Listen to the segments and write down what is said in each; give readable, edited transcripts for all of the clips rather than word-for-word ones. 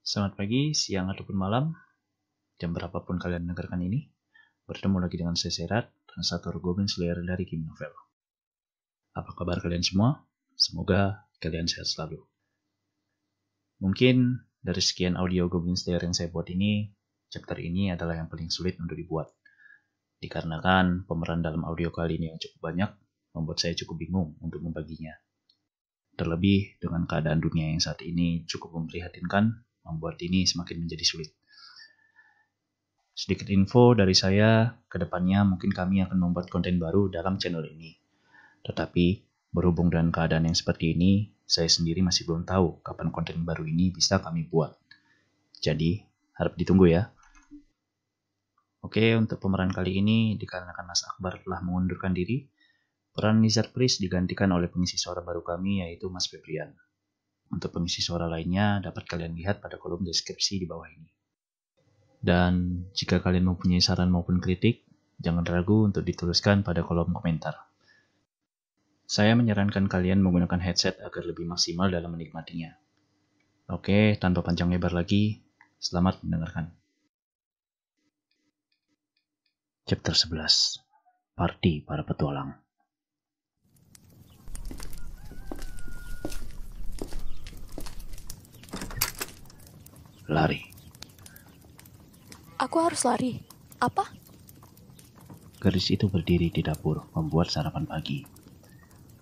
Selamat pagi, siang, ataupun malam, jam berapapun kalian mendengarkan ini. Bertemu lagi dengan saya Serat dan satu Goblin Slayer dari Game Novel. Apa kabar kalian semua? Semoga kalian sehat selalu. Mungkin dari sekian audio Goblin Slayer yang saya buat ini, chapter ini adalah yang paling sulit untuk dibuat. Dikarenakan pemeran dalam audio kali ini yang cukup banyak, membuat saya cukup bingung untuk membaginya. Terlebih dengan keadaan dunia yang saat ini cukup memprihatinkan, membuat ini semakin menjadi sulit. Sedikit info dari saya, kedepannya mungkin kami akan membuat konten baru dalam channel ini. Tetapi, berhubung dengan keadaan yang seperti ini, saya sendiri masih belum tahu kapan konten baru ini bisa kami buat. Jadi, harap ditunggu ya. Oke, untuk pemeran kali ini, dikarenakan Mas Akbar telah mengundurkan diri, peran Lizard Priest digantikan oleh pengisi suara baru kami, yaitu Mas Febrian. Untuk pengisi suara lainnya, dapat kalian lihat pada kolom deskripsi di bawah ini. Dan jika kalian mempunyai saran maupun kritik, jangan ragu untuk dituliskan pada kolom komentar. Saya menyarankan kalian menggunakan headset agar lebih maksimal dalam menikmatinya. Oke, tanpa panjang lebar lagi, selamat mendengarkan. Chapter 11, Party para Petualang. Lari. Aku harus lari. Apa? Gadis itu berdiri di dapur membuat sarapan pagi.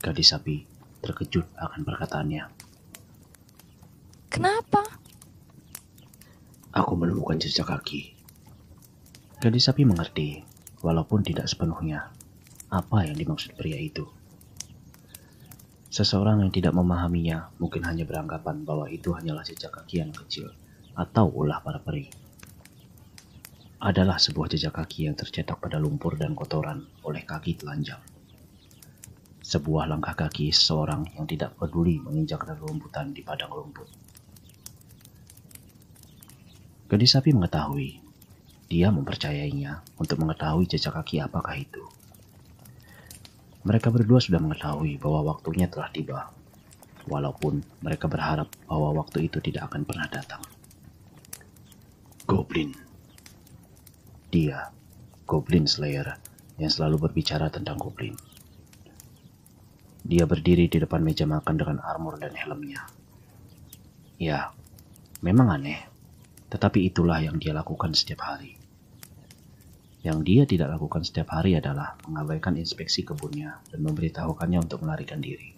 Gadis sapi terkejut akan perkataannya. Kenapa? Aku menemukan jejak kaki. Gadis sapi mengerti, walaupun tidak sepenuhnya, apa yang dimaksud pria itu. Seseorang yang tidak memahaminya mungkin hanya beranggapan bahwa itu hanyalah jejak kaki yang kecil atau ulah para peri. Adalah sebuah jejak kaki yang tercetak pada lumpur dan kotoran oleh kaki telanjang. Sebuah langkah kaki seseorang yang tidak peduli menginjak rerumputan di padang rumput. Gadis sapi mengetahui. Dia mempercayainya untuk mengetahui jejak kaki apakah itu. Mereka berdua sudah mengetahui bahwa waktunya telah tiba, walaupun mereka berharap bahwa waktu itu tidak akan pernah datang. Goblin. Dia, Goblin Slayer, yang selalu berbicara tentang goblin. Dia berdiri di depan meja makan dengan armor dan helmnya. Ya, memang aneh, tetapi itulah yang dia lakukan setiap hari. Yang dia tidak lakukan setiap hari adalah mengabaikan inspeksi kebunnya dan memberitahukannya untuk melarikan diri.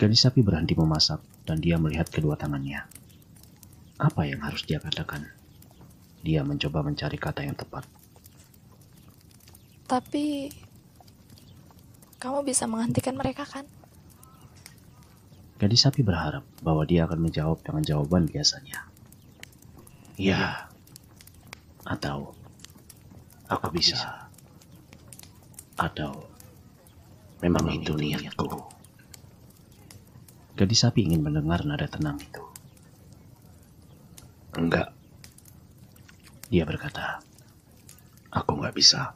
Gadis sapi berhenti memasak dan dia melihat kedua tangannya. Apa yang harus dia katakan? Dia mencoba mencari kata yang tepat. Tapi kamu bisa menghentikan mereka kan? Gadis sapi berharap bahwa dia akan menjawab dengan jawaban biasanya. Ya. Atau aku bisa. Atau memang itu niatku. Gadis sapi ingin mendengar nada tenang itu. Enggak. Dia berkata, aku nggak bisa.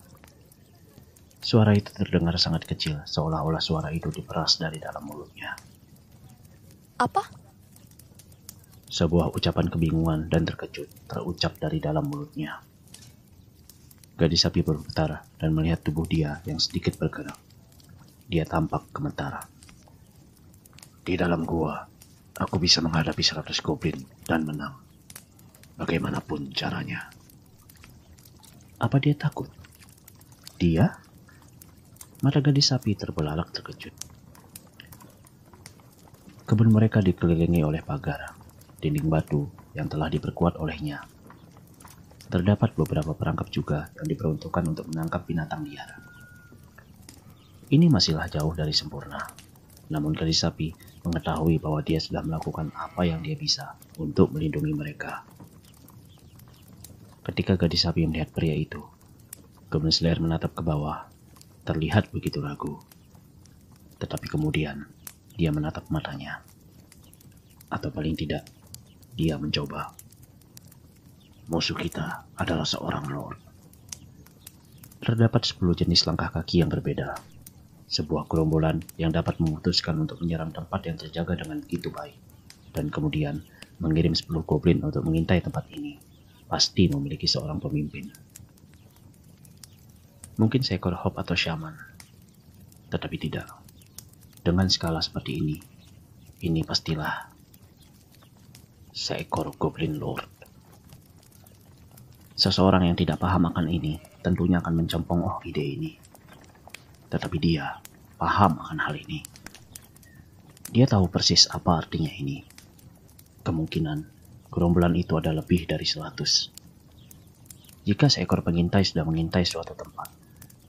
Suara itu terdengar sangat kecil, seolah-olah suara itu diperas dari dalam mulutnya. Apa? Sebuah ucapan kebingungan dan terkejut terucap dari dalam mulutnya. Gadis sapi berputar dan melihat tubuh dia yang sedikit bergerak. Dia tampak gemetar. Di dalam gua, aku bisa menghadapi 100 goblin dan menang. Bagaimanapun caranya. Apa dia takut? Dia? Mata gadis sapi terbelalak terkejut. Kebun mereka dikelilingi oleh pagar, dinding batu yang telah diperkuat olehnya. Terdapat beberapa perangkap juga yang diperuntukkan untuk menangkap binatang liar. Ini masihlah jauh dari sempurna. Namun gadis sapi mengetahui bahwa dia sudah melakukan apa yang dia bisa untuk melindungi mereka. Ketika gadis sapi melihat pria itu, Goblin Slayer menatap ke bawah, terlihat begitu ragu. Tetapi kemudian, dia menatap matanya. Atau paling tidak, dia mencoba. Musuh kita adalah seorang lord. Terdapat 10 jenis langkah kaki yang berbeda. Sebuah gerombolan yang dapat memutuskan untuk menyerang tempat yang terjaga dengan begitu baik. dan kemudian mengirim 10 goblin untuk mengintai tempat ini, pasti memiliki seorang pemimpin. Mungkin seekor hop atau shaman, tetapi tidak. Dengan skala seperti ini pastilah seekor goblin lord. Seseorang yang tidak paham akan ini tentunya akan mencempong ide ini. Tetapi dia paham akan hal ini. Dia tahu persis apa artinya ini. Kemungkinan gerombolan itu ada lebih dari 100. Jika seekor pengintai sudah mengintai suatu tempat,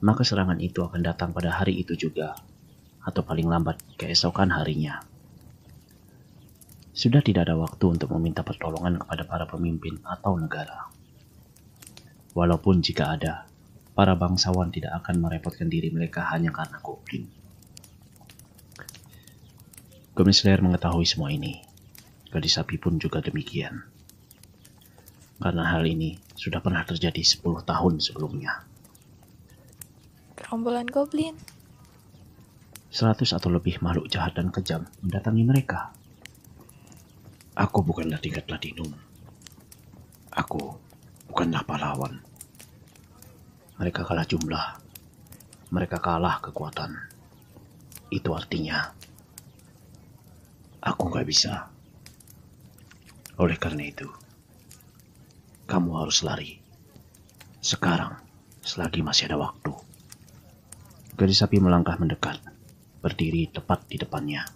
maka serangan itu akan datang pada hari itu juga, atau paling lambat keesokan harinya. Sudah tidak ada waktu untuk meminta pertolongan kepada para pemimpin atau negara. Walaupun jika ada, para bangsawan tidak akan merepotkan diri mereka hanya karena goblin. Goblin Slayer mengetahui semua ini. Gadis sapi pun juga demikian. Karena hal ini sudah pernah terjadi 10 tahun sebelumnya. Gerombolan goblin. 100 atau lebih makhluk jahat dan kejam mendatangi mereka. Aku bukanlah tingkat platinum. Aku bukanlah pahlawan. Mereka kalah jumlah. Mereka kalah kekuatan. Itu artinya aku gak bisa. Oleh karena itu, kamu harus lari. Sekarang, selagi masih ada waktu. Gadis sapi melangkah mendekat, berdiri tepat di depannya.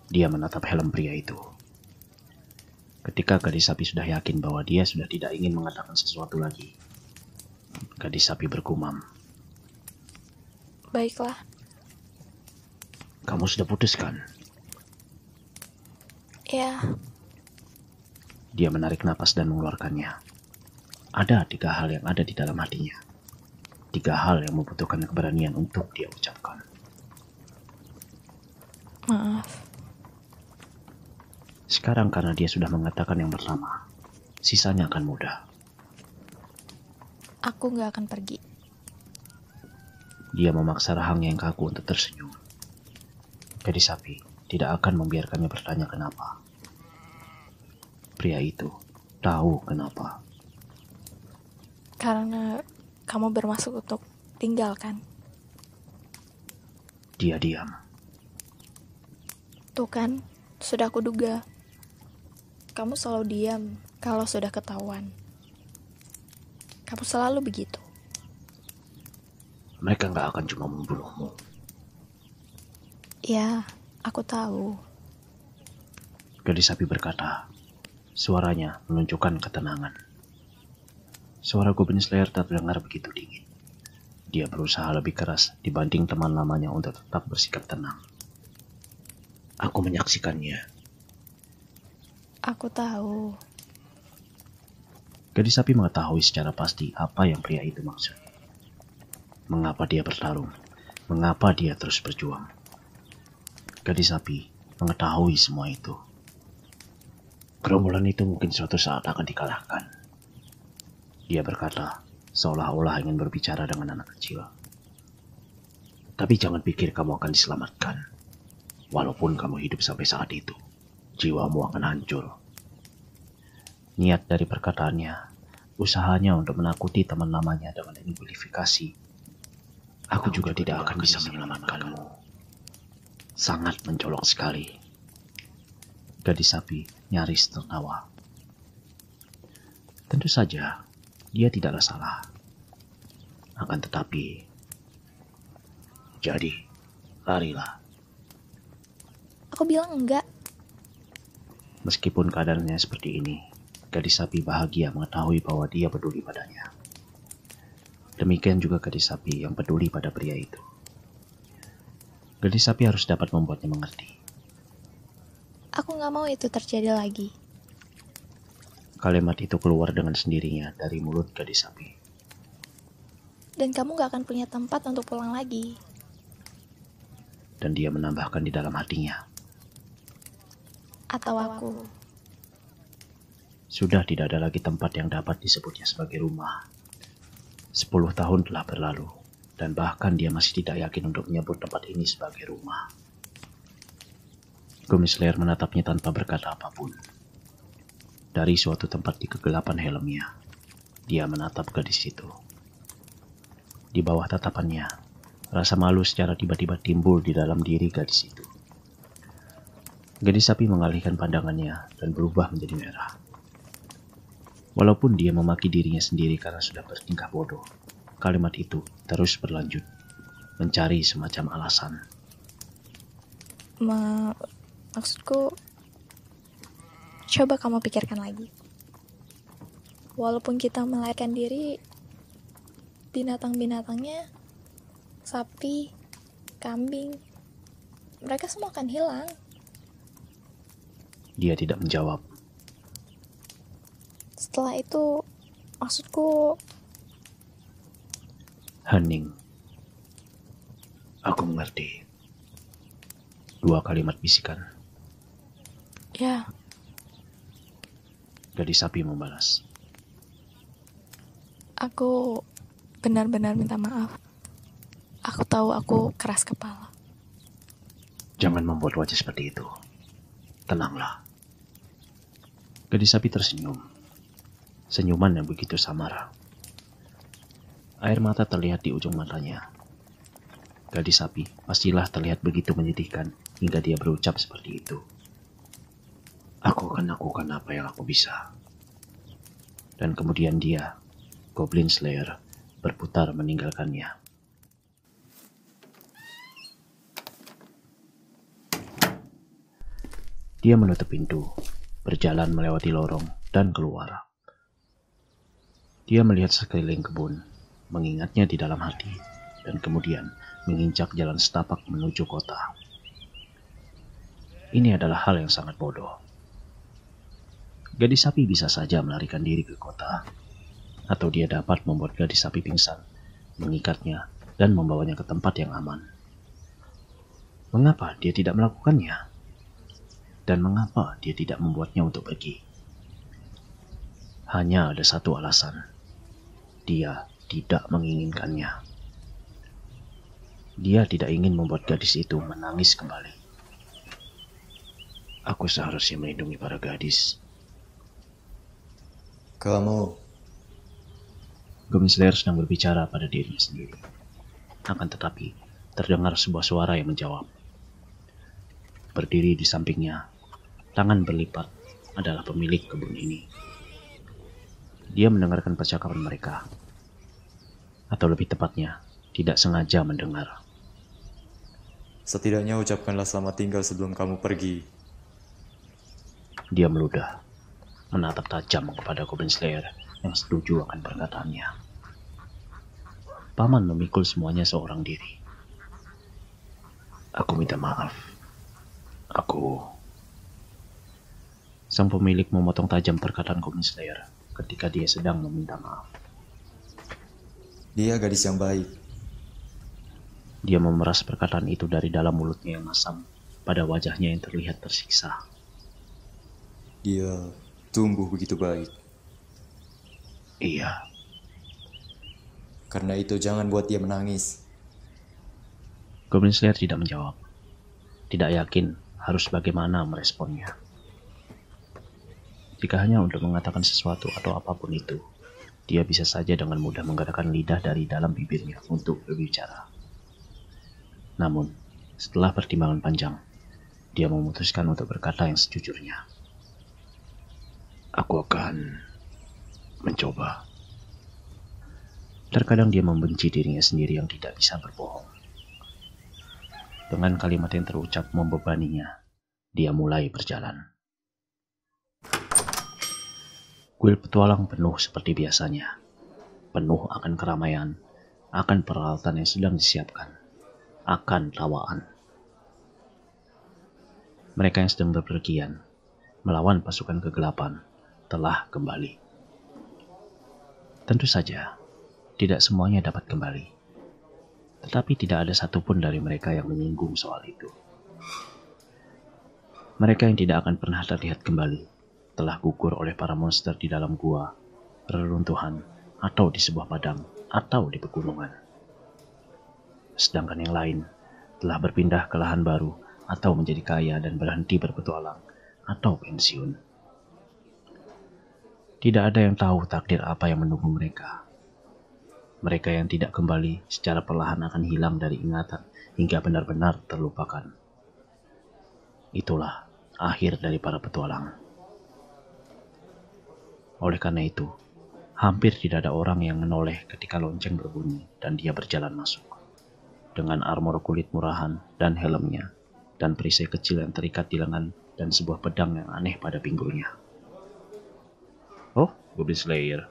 Dia menatap helm pria itu. Ketika gadis sapi sudah yakin bahwa dia sudah tidak ingin mengatakan sesuatu lagi, gadis sapi bergumam. Baiklah. Kamu sudah putuskan? Ya. Dia menarik napas dan mengeluarkannya. Ada 3 hal yang ada di dalam hatinya. 3 hal yang membutuhkan keberanian untuk dia ucapkan. Maaf. Sekarang karena dia sudah mengatakan yang pertama, sisanya akan mudah. Aku gak akan pergi. Dia memaksa rahangnya yang kaku untuk tersenyum. Gadis sapi tidak akan membiarkannya bertanya kenapa. Pria itu tahu kenapa. Karena kamu bermaksud untuk tinggalkan. Dia diam. Tuh kan, sudah aku duga. Kamu selalu diam kalau sudah ketahuan. Kamu selalu begitu. Mereka nggak akan cuma membunuhmu. Ya, aku tahu. Gadis sapi berkata. Suaranya menunjukkan ketenangan. Suara Goblin Slayer terdengar begitu dingin. Dia berusaha lebih keras dibanding teman lamanya untuk tetap bersikap tenang. Aku menyaksikannya. Aku tahu. Gadis sapi mengetahui secara pasti apa yang pria itu maksud. Mengapa dia bertarung? Mengapa dia terus berjuang? Gadis sapi mengetahui semua itu. Gerombolan itu mungkin suatu saat akan dikalahkan. Dia berkata, seolah-olah ingin berbicara dengan anak kecil. Tapi jangan pikir kamu akan diselamatkan. Walaupun kamu hidup sampai saat itu, jiwamu akan hancur. Niat dari perkataannya, usahanya untuk menakuti teman lamanya dengan amplifikasi. Aku juga tidak akan bisa menyelamatkanmu. Sangat mencolok sekali. Gadis sapi nyaris tertawa. Tentu saja, dia tidaklah salah. Akan tetapi, jadi, larilah. Aku bilang enggak. Meskipun keadaannya seperti ini, gadis sapi bahagia mengetahui bahwa dia peduli padanya. Demikian juga gadis sapi yang peduli pada pria itu. Gadis sapi harus dapat membuatnya mengerti. Aku gak mau itu terjadi lagi. Kalimat itu keluar dengan sendirinya dari mulut gadis sapi. Dan kamu gak akan punya tempat untuk pulang lagi. Dan dia menambahkan di dalam hatinya. Atau aku. Sudah tidak ada lagi tempat yang dapat disebutnya sebagai rumah. 10 tahun telah berlalu, dan bahkan dia masih tidak yakin untuk menyebut tempat ini sebagai rumah. Goblin Slayer menatapnya tanpa berkata apapun. Dari suatu tempat di kegelapan helmnya, dia menatap gadis itu. Di bawah tatapannya, rasa malu secara tiba-tiba timbul di dalam diri gadis itu. Gadis sapi mengalihkan pandangannya dan berubah menjadi merah. Walaupun dia memaki dirinya sendiri karena sudah bertingkah bodoh, kalimat itu terus berlanjut, mencari semacam alasan. Maksudku, coba kamu pikirkan lagi. Walaupun kita melarikan diri, binatang-binatangnya, sapi, kambing, mereka semua akan hilang. Dia tidak menjawab. Setelah itu, maksudku, Hening. Aku mengerti. 2 kalimat bisikan. ya, Gadis sapi membalas. aku benar-benar minta maaf. Aku tahu aku keras kepala. Jangan membuat wajah seperti itu. Tenanglah. Gadis sapi tersenyum. Senyuman yang begitu samar. Air mata terlihat di ujung matanya. Gadis sapi pastilah terlihat begitu menyedihkan hingga dia berucap seperti itu. Aku akan lakukan apa yang aku bisa. Dan kemudian dia, Goblin Slayer, berputar meninggalkannya. Dia menutup pintu, berjalan melewati lorong, dan keluar. Dia melihat sekeliling kebun, mengingatnya di dalam hati, dan kemudian menginjak jalan setapak menuju kota. Ini adalah hal yang sangat bodoh. Gadis sapi bisa saja melarikan diri ke kota, atau dia dapat membuat gadis sapi pingsan, mengikatnya, dan membawanya ke tempat yang aman. Mengapa dia tidak melakukannya? Dan mengapa dia tidak membuatnya untuk pergi? Hanya ada satu alasan. Dia tidak menginginkannya. Dia tidak ingin membuat gadis itu menangis kembali. Aku seharusnya melindungi para gadis. Kamu, Goblin Slayer sedang berbicara pada dirinya sendiri. Akan tetapi, terdengar sebuah suara yang menjawab. Berdiri di sampingnya, tangan berlipat, adalah pemilik kebun ini. Dia mendengarkan percakapan mereka. Atau lebih tepatnya, tidak sengaja mendengar. setidaknya ucapkanlah selamat tinggal sebelum kamu pergi. Dia meludah, menatap tajam kepada Goblin Slayer yang setuju akan perkataannya. Paman memikul semuanya seorang diri. Aku minta maaf. Sang pemilik memotong tajam perkataan Goblin Slayer ketika dia sedang meminta maaf. Dia gadis yang baik. Dia memeras perkataan itu dari dalam mulutnya yang masam pada wajahnya yang terlihat tersiksa. Dia tumbuh begitu baik. Iya, Karena itu jangan buat dia menangis. Goblin Slayer tidak menjawab. Tidak yakin harus bagaimana meresponnya. Jika hanya untuk mengatakan sesuatu atau apapun itu, dia bisa saja dengan mudah menggerakkan lidah dari dalam bibirnya untuk berbicara. Namun, setelah pertimbangan panjang, dia memutuskan untuk berkata yang sejujurnya. Aku akan mencoba. Terkadang dia membenci dirinya sendiri yang tidak bisa berbohong. Dengan kalimat yang terucap membebaninya, dia mulai berjalan. Kuil petualang penuh seperti biasanya. Penuh akan keramaian, akan peralatan yang sedang disiapkan, akan tawaan. Mereka yang sedang berpergian, melawan pasukan kegelapan, telah kembali. Tentu saja, tidak semuanya dapat kembali. Tetapi tidak ada satupun dari mereka yang menyinggung soal itu. Mereka yang tidak akan pernah terlihat kembali telah gugur oleh para monster di dalam gua, reruntuhan, atau di sebuah padang, atau di pegunungan. Sedangkan yang lain telah berpindah ke lahan baru atau menjadi kaya dan berhenti berpetualang, atau pensiun. Tidak ada yang tahu takdir apa yang menunggu mereka. Mereka yang tidak kembali secara perlahan akan hilang dari ingatan hingga benar-benar terlupakan. Itulah akhir dari para petualang. Oleh karena itu, hampir tidak ada orang yang menoleh ketika lonceng berbunyi dan dia berjalan masuk. Dengan armor kulit murahan dan helmnya, dan perisai kecil yang terikat di lengan, dan sebuah pedang yang aneh pada pinggulnya. "Oh, Goblin Slayer,"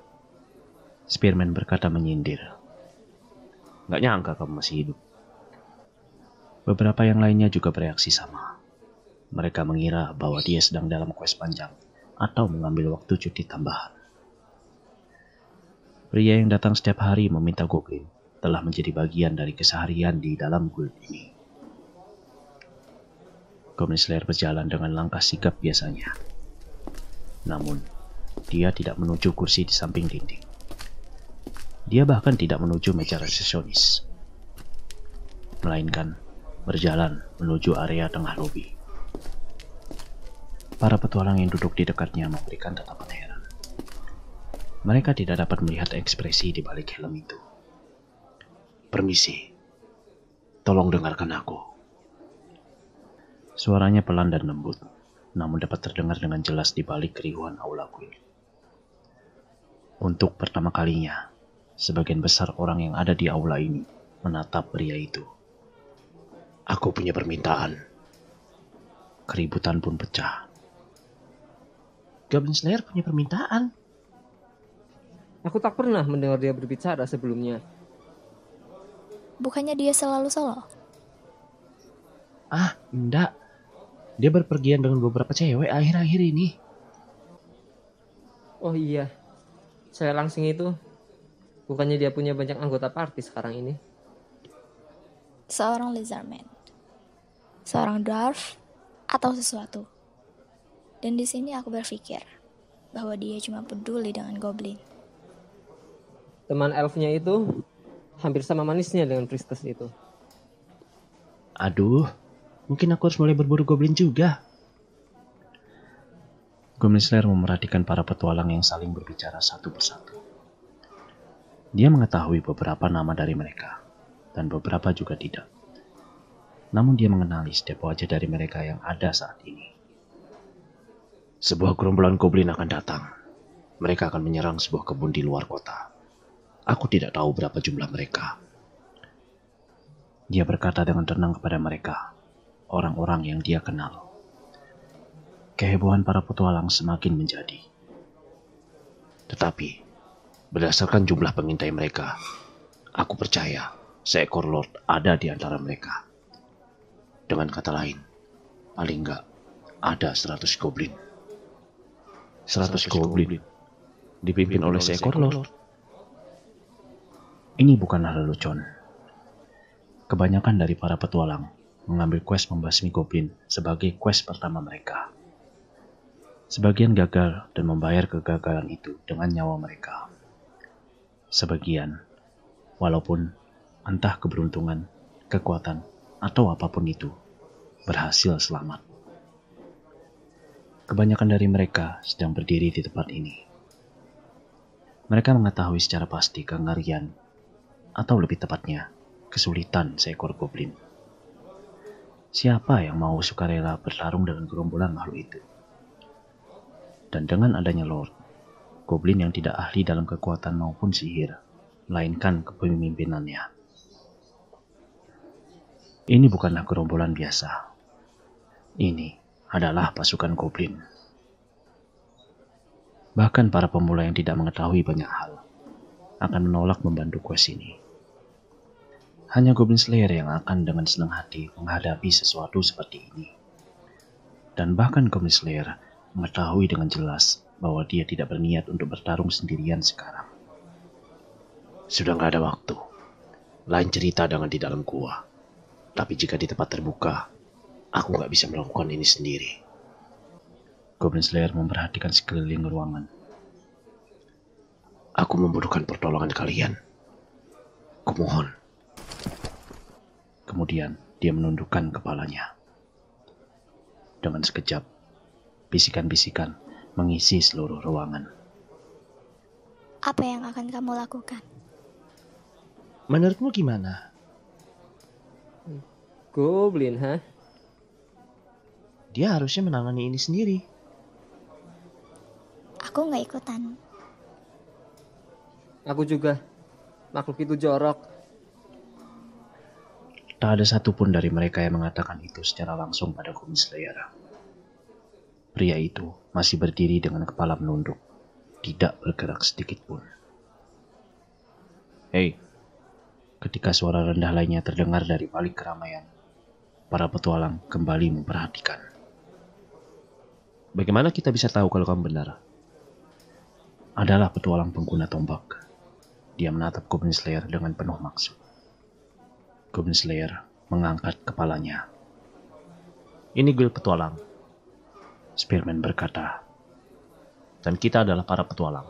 Spearman berkata menyindir. "Nggak nyangka kamu masih hidup." Beberapa yang lainnya juga bereaksi sama. Mereka mengira bahwa dia sedang dalam quest panjang, atau mengambil waktu cuti tambahan. Pria yang datang setiap hari meminta Goblin telah menjadi bagian dari keseharian di dalam guild ini. Goblin Slayer berjalan dengan langkah sigap biasanya. Namun, dia tidak menuju kursi di samping dinding. Dia bahkan tidak menuju meja resepsionis, melainkan berjalan menuju area tengah lobi. Para petualang yang duduk di dekatnya memberikan tatapan heran. Mereka tidak dapat melihat ekspresi di balik helm itu. "Permisi, tolong dengarkan aku." Suaranya pelan dan lembut, namun dapat terdengar dengan jelas di balik keriuhan aula guild. Untuk pertama kalinya, sebagian besar orang yang ada di aula ini menatap pria itu. "Aku punya permintaan." Keributan pun pecah. "Goblin Slayer punya permintaan?" Aku tak pernah mendengar dia berbicara sebelumnya. Bukannya dia selalu solo? "Ah, enggak. Dia berpergian dengan beberapa cewek akhir-akhir ini." Oh iya, saya langsing itu. Bukannya dia punya banyak anggota party sekarang ini? Seorang lizardman, seorang dwarf, atau sesuatu. Dan di sini aku berpikir bahwa dia cuma peduli dengan goblin. Teman elfnya itu hampir sama manisnya dengan priestess itu. "Aduh, mungkin aku harus mulai berburu goblin juga." Goblin Slayer memerhatikan para petualang yang saling berbicara satu persatu. Dia mengetahui beberapa nama dari mereka, dan beberapa juga tidak. Namun dia mengenali setiap wajah dari mereka yang ada saat ini. Sebuah gerombolan goblin akan datang. Mereka akan menyerang sebuah kebun di luar kota. Aku tidak tahu berapa jumlah mereka. Dia berkata dengan tenang kepada mereka, orang-orang yang dia kenal. Kehebohan para petualang semakin menjadi. Tetapi, berdasarkan jumlah pengintai mereka, aku percaya seekor Lord ada di antara mereka. Dengan kata lain, paling enggak ada 100 goblin. 100 goblin dipimpin oleh seekor Lord. Ini bukanlah lelucon. Kebanyakan dari para petualang mengambil quest membasmi goblin sebagai quest pertama mereka. Sebagian gagal dan membayar kegagalan itu dengan nyawa mereka. Sebagian, walaupun entah keberuntungan, kekuatan, atau apapun itu, berhasil selamat. Kebanyakan dari mereka sedang berdiri di tempat ini. Mereka mengetahui secara pasti kengerian, atau lebih tepatnya, kesulitan seekor goblin. Siapa yang mau sukarela bertarung dengan gerombolan makhluk itu? Dan dengan adanya Lord, goblin yang tidak ahli dalam kekuatan maupun sihir, melainkan kepemimpinannya. Ini bukanlah gerombolan biasa. Ini adalah pasukan goblin. Bahkan para pemula yang tidak mengetahui banyak hal akan menolak membantu quest ini. Hanya Goblin Slayer yang akan dengan senang hati menghadapi sesuatu seperti ini. Dan bahkan Goblin Slayer mengetahui dengan jelas bahwa dia tidak berniat untuk bertarung sendirian sekarang. Sudah gak ada waktu. Lain cerita dengan di dalam gua. Tapi jika di tempat terbuka, aku gak bisa melakukan ini sendiri. Goblin Slayer memperhatikan sekeliling ruangan. Aku membutuhkan pertolongan kalian. Kumohon. Kemudian dia menundukkan kepalanya. Dengan sekejap, bisikan-bisikan mengisi seluruh ruangan. Apa yang akan kamu lakukan? Menurutmu gimana? Goblin, hah? Dia harusnya menangani ini sendiri. Aku nggak ikutan. Aku juga. Makhluk itu jorok. Tak ada satupun dari mereka yang mengatakan itu secara langsung pada Goblin Slayer. Pria itu masih berdiri dengan kepala menunduk, tidak bergerak sedikit pun. Hei, ketika suara rendah lainnya terdengar dari balik keramaian, para petualang kembali memperhatikan. Bagaimana kita bisa tahu kalau kamu benar? Adalah petualang pengguna tombak. Dia menatap Goblin Slayer dengan penuh maksud. Goblin Slayer mengangkat kepalanya. Ini guild petualang. Spearman berkata. Dan kita adalah para petualang.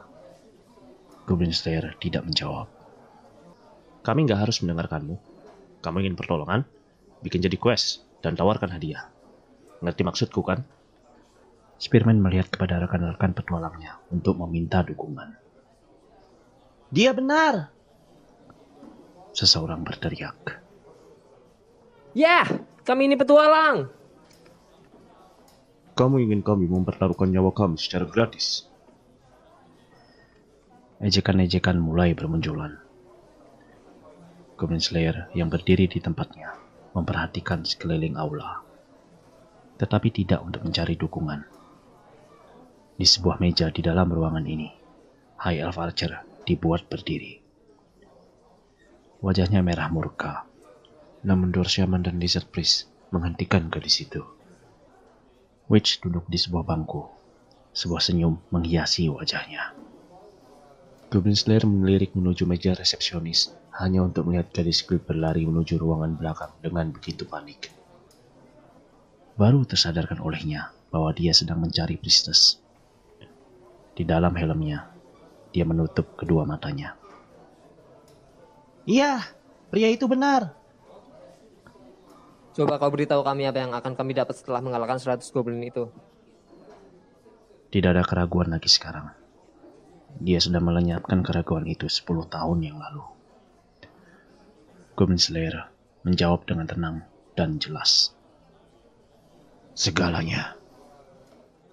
Goblin Slayer tidak menjawab. Kami nggak harus mendengarkanmu. Kamu ingin pertolongan? Bikin jadi quest dan tawarkan hadiah. Ngerti maksudku kan? Spearman melihat kepada rekan-rekan petualangnya untuk meminta dukungan. Dia benar! Seseorang berteriak. Ya, kami ini petualang. Kamu ingin kami mempertaruhkan nyawa kami secara gratis? Ejekan-ejekan mulai bermunculan. Goblin Slayer yang berdiri di tempatnya memperhatikan sekeliling aula, tetapi tidak untuk mencari dukungan. Di sebuah meja di dalam ruangan ini, High Elf Archer dibuat berdiri. Wajahnya merah murka, namun Dwarf Shaman dan Lizard Priest menghentikan gadis itu. Witch duduk di sebuah bangku. Sebuah senyum menghiasi wajahnya. Goblin Slayer melirik menuju meja resepsionis hanya untuk melihat gadis kulit berlari menuju ruangan belakang dengan begitu panik. Baru tersadarkan olehnya bahwa dia sedang mencari priestess. Di dalam helmnya, dia menutup kedua matanya. Iya, pria itu benar. Coba kau beritahu kami apa yang akan kami dapat setelah mengalahkan 100 goblin itu. Tidak ada keraguan lagi sekarang. Dia sudah melenyapkan keraguan itu 10 tahun yang lalu. Goblin Slayer menjawab dengan tenang dan jelas. Segalanya.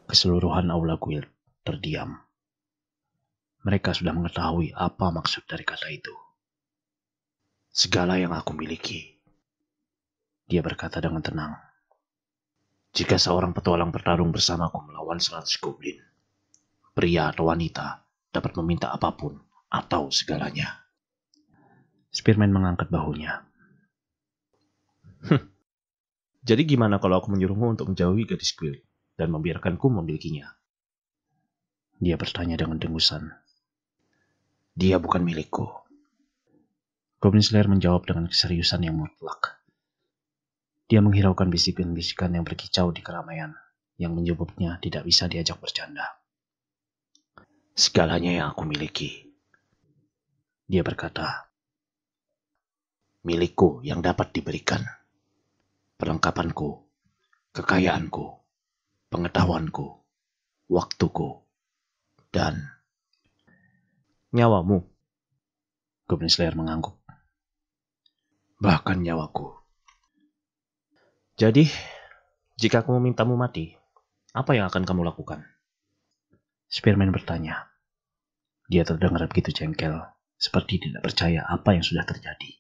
Keseluruhan aula guild terdiam. Mereka sudah mengetahui apa maksud dari kata itu. Segala yang aku miliki. Dia berkata dengan tenang. Jika seorang petualang bertarung bersamaku melawan 100 goblin, pria atau wanita dapat meminta apapun atau segalanya. Spearman mengangkat bahunya. Jadi gimana kalau aku menyuruhmu untuk menjauhi gadis kuil dan membiarkanku memilikinya? Dia bertanya dengan dengusan. Dia bukan milikku. Goblin Slayer menjawab dengan keseriusan yang mutlak. Dia menghiraukan bisikan-bisikan yang berkicau di keramaian, yang menyebabnya tidak bisa diajak bercanda. Segalanya yang aku miliki. Dia berkata, milikku yang dapat diberikan. Perlengkapanku, kekayaanku, pengetahuanku, waktuku, dan nyawamu. Goblin Slayer mengangguk. Bahkan nyawaku. Jadi, jika aku memintamu mati, apa yang akan kamu lakukan? Spearman bertanya. Dia terdengar begitu jengkel, seperti tidak percaya apa yang sudah terjadi.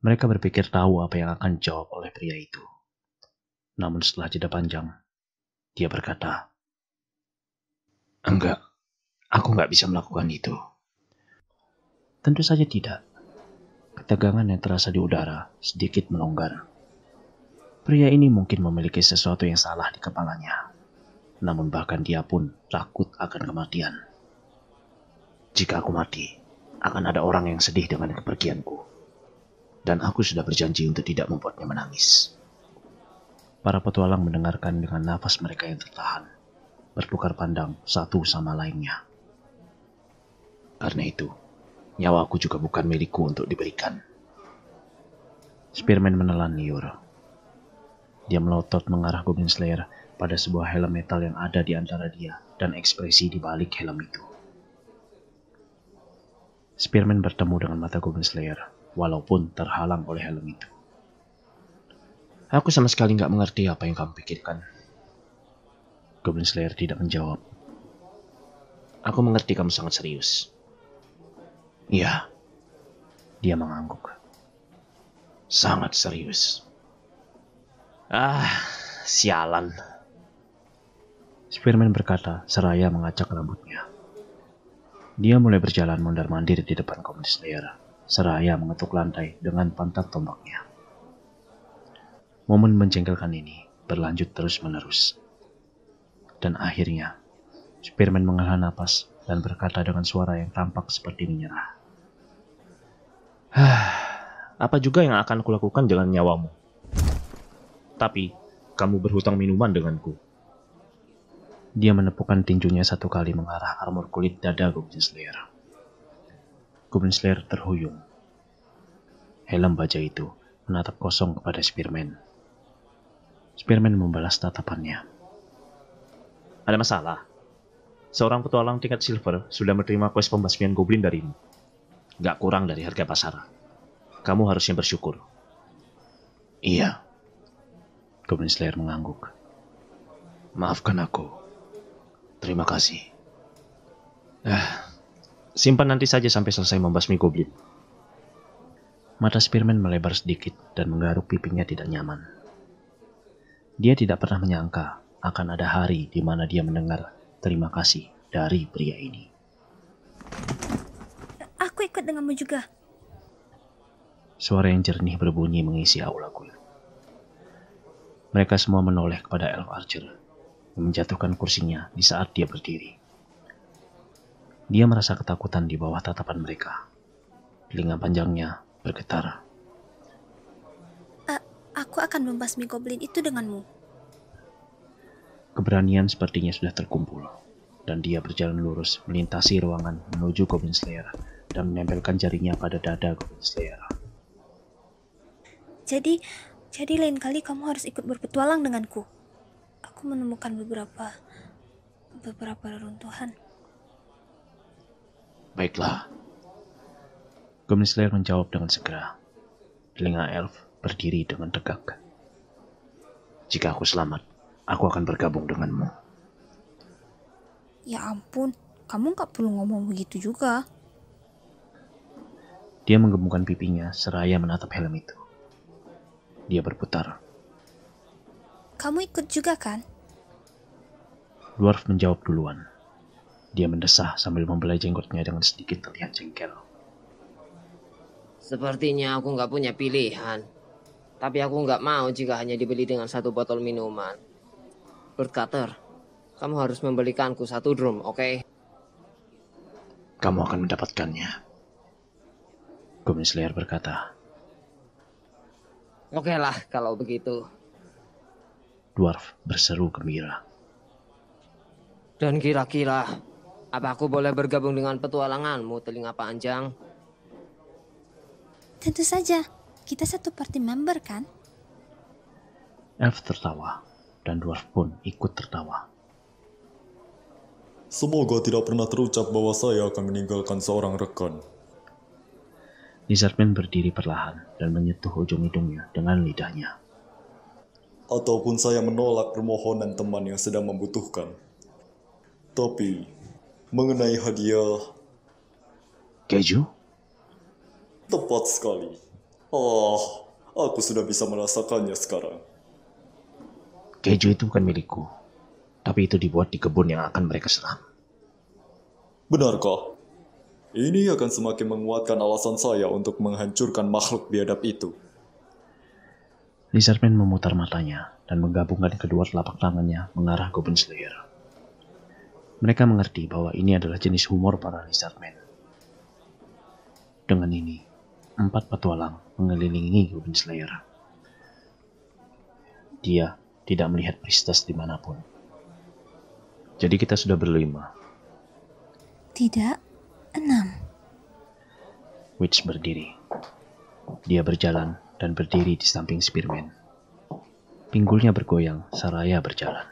Mereka berpikir tahu apa yang akan dijawab oleh pria itu. Namun setelah jeda panjang, dia berkata, enggak, aku nggak bisa melakukan itu. Tentu saja tidak. Ketegangan yang terasa di udara sedikit melonggar. Pria ini mungkin memiliki sesuatu yang salah di kepalanya. Namun bahkan dia pun takut akan kematian. Jika aku mati, akan ada orang yang sedih dengan kepergianku. Dan aku sudah berjanji untuk tidak membuatnya menangis. Para petualang mendengarkan dengan nafas mereka yang tertahan, bertukar pandang satu sama lainnya. Karena itu, nyawaku juga bukan milikku untuk diberikan. Spearman menelan liur. Dia melotot mengarah Goblin Slayer pada sebuah helm metal yang ada di antara dia dan ekspresi di balik helm itu. Spearman bertemu dengan mata Goblin Slayer, walaupun terhalang oleh helm itu. Aku sama sekali nggak mengerti apa yang kamu pikirkan. Goblin Slayer tidak menjawab. Aku mengerti kamu sangat serius. Iya, dia mengangguk. Sangat serius. Sialan. Spearman berkata seraya mengacak rambutnya. Dia mulai berjalan mondar-mandir di depan Goblin Slayer, seraya mengetuk lantai dengan pantat tombaknya. Momen menjengkelkan ini berlanjut terus-menerus. Dan akhirnya, Spearman menghela napas dan berkata dengan suara yang tampak seperti menyerah. Apa juga yang akan kulakukan dengan nyawamu? Tapi, kamu berhutang minuman denganku. Dia menepukkan tinjunya satu kali mengarah armor kulit dada Goblin Slayer. Goblin Slayer terhuyung. Helm baja itu menatap kosong kepada Spearman. Spearman membalas tatapannya. Ada masalah? Seorang petualang tingkat silver sudah menerima quest pembasmian goblin darimu. Gak kurang dari harga pasar. Kamu harusnya bersyukur. Iya. Goblin Slayer mengangguk. Maafkan aku. Terima kasih. Simpan nanti saja sampai selesai membasmi goblin. Mata Spearman melebar sedikit dan menggaruk pipinya tidak nyaman. Dia tidak pernah menyangka akan ada hari di mana dia mendengar terima kasih dari pria ini. Aku ikut denganmu juga. Suara yang jernih berbunyi mengisi aula kuil. Mereka semua menoleh kepada Elf Archer yang menjatuhkan kursinya di saat dia berdiri. Dia merasa ketakutan di bawah tatapan mereka. Telinga panjangnya bergetar. Aku akan membasmi goblin itu denganmu. Keberanian sepertinya sudah terkumpul, dan dia berjalan lurus melintasi ruangan menuju Goblin Slayer dan menempelkan jarinya pada dada Goblin Slayer. Jadi lain kali kamu harus ikut berpetualang denganku. Aku menemukan beberapa reruntuhan. Baiklah. Goblin Slayer menjawab dengan segera. Telinga elf berdiri dengan tegak. Jika aku selamat, aku akan bergabung denganmu. Ya ampun, kamu gak perlu ngomong begitu juga. Dia menggembungkan pipinya seraya menatap helm itu. Dia berputar. Kamu ikut juga kan? Dwarf menjawab duluan. Dia mendesah sambil membelai jenggotnya dengan sedikit terlihat jengkel. Sepertinya aku nggak punya pilihan. Tapi aku nggak mau jika hanya dibeli dengan satu botol minuman. Lord Cutter, kamu harus membelikanku satu drum, oke? Kamu akan mendapatkannya. Goblin Slayer berkata. Oke lah kalau begitu. Dwarf berseru gembira. Dan kira-kira, apa aku boleh bergabung dengan petualanganmu, telinga panjang? Tentu saja, kita satu party member kan? Elf tertawa, dan Dwarf pun ikut tertawa. Semoga tidak pernah terucap bahwa saya akan meninggalkan seorang rekan. Lizardman berdiri perlahan dan menyentuh ujung hidungnya dengan lidahnya. Ataupun saya menolak permohonan teman yang sedang membutuhkan. Tapi, mengenai hadiah... Keju? Tepat sekali. Aku sudah bisa merasakannya sekarang. Keju itu bukan milikku, tapi itu dibuat di kebun yang akan mereka serang. Benarkah? Ini akan semakin menguatkan alasan saya untuk menghancurkan makhluk biadab itu. Lizardman memutar matanya dan menggabungkan kedua telapak tangannya mengarah Goblin Slayer. Mereka mengerti bahwa ini adalah jenis humor para Lizardman. Dengan ini, 4 petualang mengelilingi Goblin Slayer. Dia tidak melihat Priestess dimanapun. Jadi kita sudah berlima. Tidak, 6. Witch berdiri. Dia berjalan dan berdiri di samping Spearman. Pinggulnya bergoyang seraya berjalan.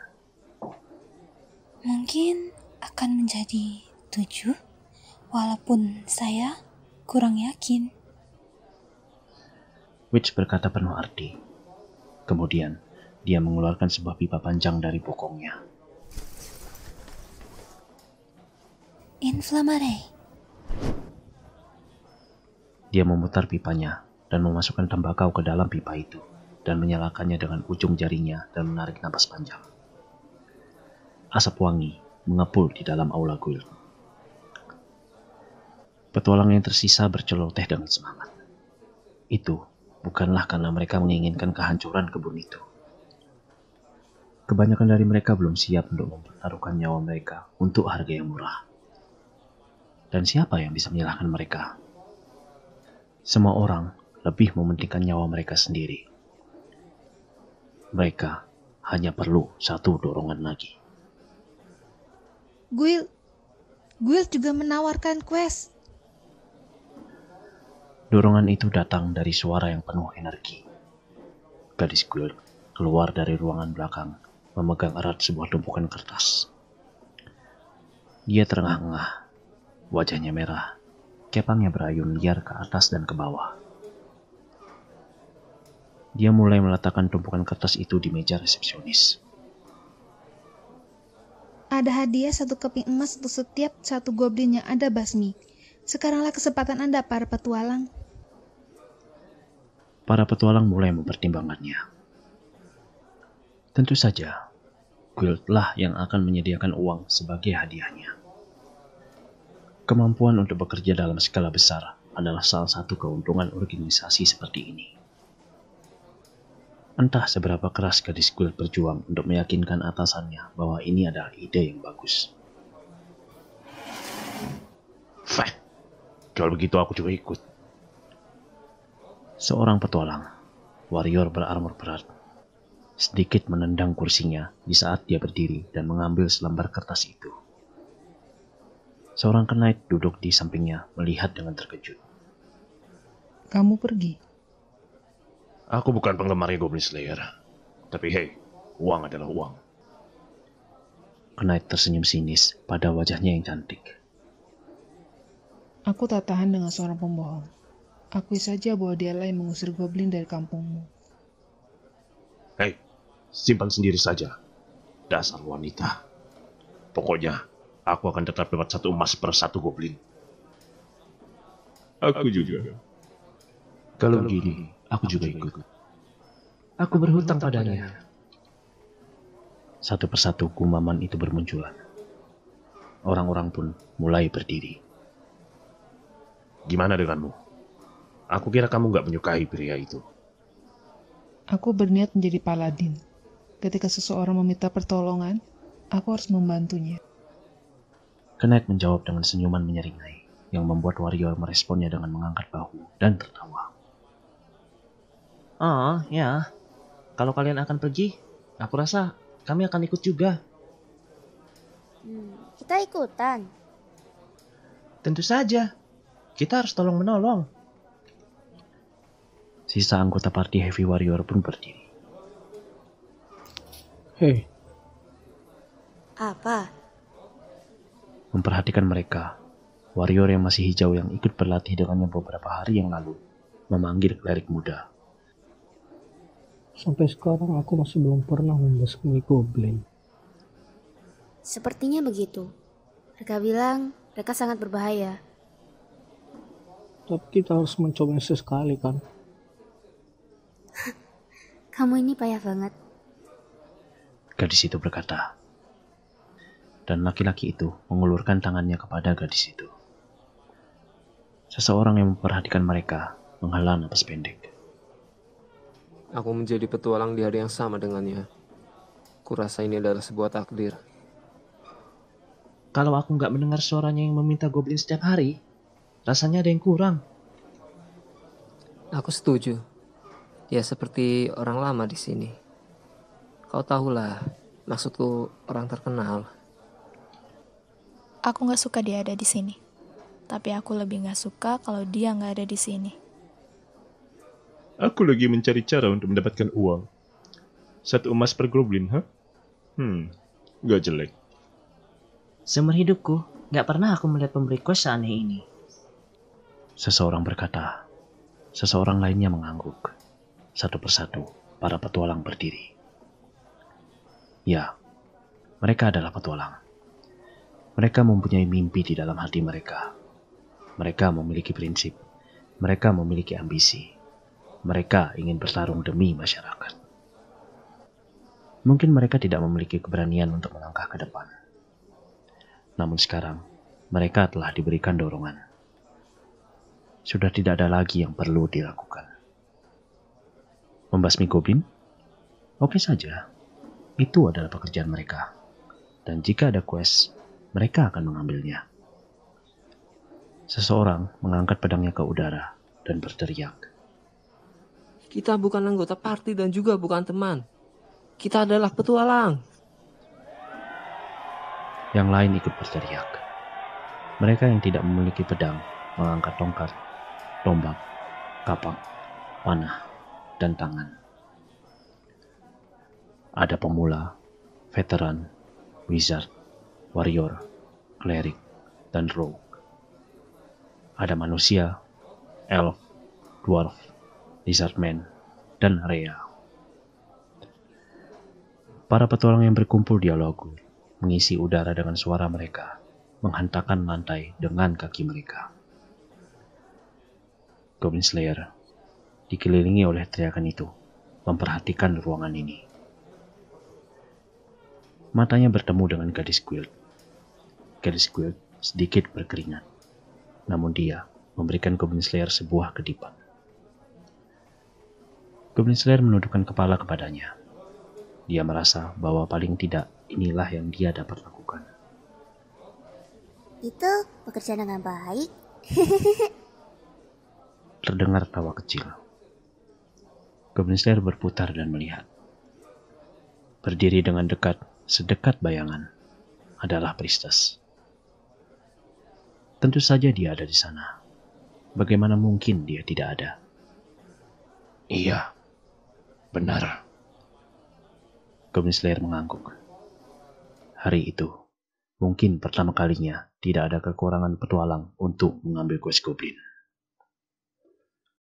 Mungkin akan menjadi 7, walaupun saya kurang yakin. Witch berkata penuh arti. Kemudian, dia mengeluarkan sebuah pipa panjang dari bokongnya. Inflammare. Dia memutar pipanya dan memasukkan tembakau ke dalam pipa itu dan menyalakannya dengan ujung jarinya dan menarik napas panjang. Asap wangi mengepul di dalam aula guild. Petualang yang tersisa berceloteh dengan semangat. Itu bukanlah karena mereka menginginkan kehancuran kebun itu. Kebanyakan dari mereka belum siap untuk mempertaruhkan nyawa mereka untuk harga yang murah. Dan siapa yang bisa menyalahkan mereka? Semua orang lebih mementingkan nyawa mereka sendiri. Mereka hanya perlu satu dorongan lagi. Guild juga menawarkan quest. Dorongan itu datang dari suara yang penuh energi. Gadis guild keluar dari ruangan belakang, memegang erat sebuah tumpukan kertas. Dia terengah-engah, wajahnya merah, kepangnya berayun liar ke atas dan ke bawah. Dia mulai meletakkan tumpukan kertas itu di meja resepsionis. Ada hadiah 1 keping emas untuk setiap 1 goblin yang Anda basmi. Sekaranglah kesempatan Anda, para petualang. Para petualang mulai mempertimbangkannya. Tentu saja, guildlah yang akan menyediakan uang sebagai hadiahnya. Kemampuan untuk bekerja dalam skala besar adalah salah satu keuntungan organisasi seperti ini. Entah seberapa keras gadis guild berjuang untuk meyakinkan atasannya bahwa ini adalah ide yang bagus. Fah, kalau begitu aku juga ikut. Seorang petualang, warrior berarmor berat, sedikit menendang kursinya di saat dia berdiri dan mengambil selembar kertas itu. Seorang knight duduk di sampingnya melihat dengan terkejut. Kamu pergi. Aku bukan penggemarnya Goblin Slayer. Tapi hey, uang adalah uang. Knight tersenyum sinis pada wajahnya yang cantik. Aku tak tahan dengan seorang pembohong. Akui saja bahwa dialah yang mengusir goblin dari kampungmu. Hey, simpan sendiri saja. Dasar wanita. Pokoknya, aku akan tetap dapat 1 emas per 1 goblin. Aku juga. Kalau begini, aku juga ikut. Aku berhutang padanya. Satu persatu gumaman itu bermunculan. Orang-orang pun mulai berdiri. Gimana denganmu? Aku kira kamu nggak menyukai pria itu. Aku berniat menjadi paladin. Ketika seseorang meminta pertolongan, aku harus membantunya. Knight menjawab dengan senyuman menyeringai, yang membuat warrior meresponnya dengan mengangkat bahu dan tertawa. Oh, ya. Kalau kalian akan pergi, aku rasa kami akan ikut juga. Kita ikutan. Tentu saja. Kita harus tolong-menolong. Sisa anggota party Heavy Warrior pun berdiri. Hei, Apa? Memperhatikan mereka, warrior yang masih hijau yang ikut berlatih dengannya beberapa hari yang lalu memanggil klerik muda. sampai sekarang aku masih belum pernah membasmi goblin. Sepertinya begitu. Mereka bilang mereka sangat berbahaya. Tapi kita harus mencobanya sesekali kan? Kamu ini payah banget. Gadis itu berkata. Dan laki-laki itu mengulurkan tangannya kepada gadis itu. Seseorang yang memperhatikan mereka menghela napas pendek. Aku menjadi petualang di hari yang sama dengannya. Kurasa ini adalah sebuah takdir. Kalau aku nggak mendengar suaranya yang meminta goblin setiap hari, rasanya ada yang kurang. Aku setuju. Dia seperti orang lama di sini. Kau tahulah, maksudku orang terkenal. Aku nggak suka dia ada di sini. Tapi aku lebih nggak suka kalau dia nggak ada di sini. Aku lagi mencari cara untuk mendapatkan uang. 1 emas per goblin, ha? Gak jelek. Seumur hidupku, gak pernah aku melihat pemberi quest seaneh ini. Seseorang berkata, seseorang lainnya mengangguk. Satu persatu, para petualang berdiri. Ya, mereka adalah petualang. Mereka mempunyai mimpi di dalam hati mereka. Mereka memiliki prinsip. Mereka memiliki ambisi. Mereka ingin bertarung demi masyarakat. Mungkin mereka tidak memiliki keberanian untuk melangkah ke depan. Namun sekarang, mereka telah diberikan dorongan. Sudah tidak ada lagi yang perlu dilakukan. Membasmi goblin? Oke saja. Itu adalah pekerjaan mereka. Dan jika ada quest, mereka akan mengambilnya. Seseorang mengangkat pedangnya ke udara dan berteriak. Kita bukan anggota party dan juga bukan teman. Kita adalah petualang. Yang lain ikut berteriak. Mereka yang tidak memiliki pedang mengangkat tongkat, tombak, kapak, panah, dan tangan. Ada pemula, veteran, wizard, warrior, cleric, dan rogue. Ada manusia, elf, dwarf, lizardman, dan rea. Para petualang yang berkumpul di Alogu mengisi udara dengan suara mereka, menghantarkan lantai dengan kaki mereka. Goblin Slayer dikelilingi oleh teriakan itu, memperhatikan ruangan ini. Matanya bertemu dengan gadis guild. Gadis guild sedikit berkeringat, namun dia memberikan Goblin Slayer sebuah kedipan. Goblin Slayer menundukkan kepala kepadanya. Dia merasa bahwa paling tidak inilah yang dia dapat lakukan. Itu pekerjaan dengan baik. Terdengar tawa kecil. Goblin Slayer berputar dan melihat. Berdiri dengan dekat, sedekat bayangan, adalah priestess. Tentu saja dia ada di sana. Bagaimana mungkin dia tidak ada? Iya, benar. Goblin Slayer mengangguk. Hari itu, mungkin pertama kalinya tidak ada kekurangan petualang untuk mengambil quest goblin.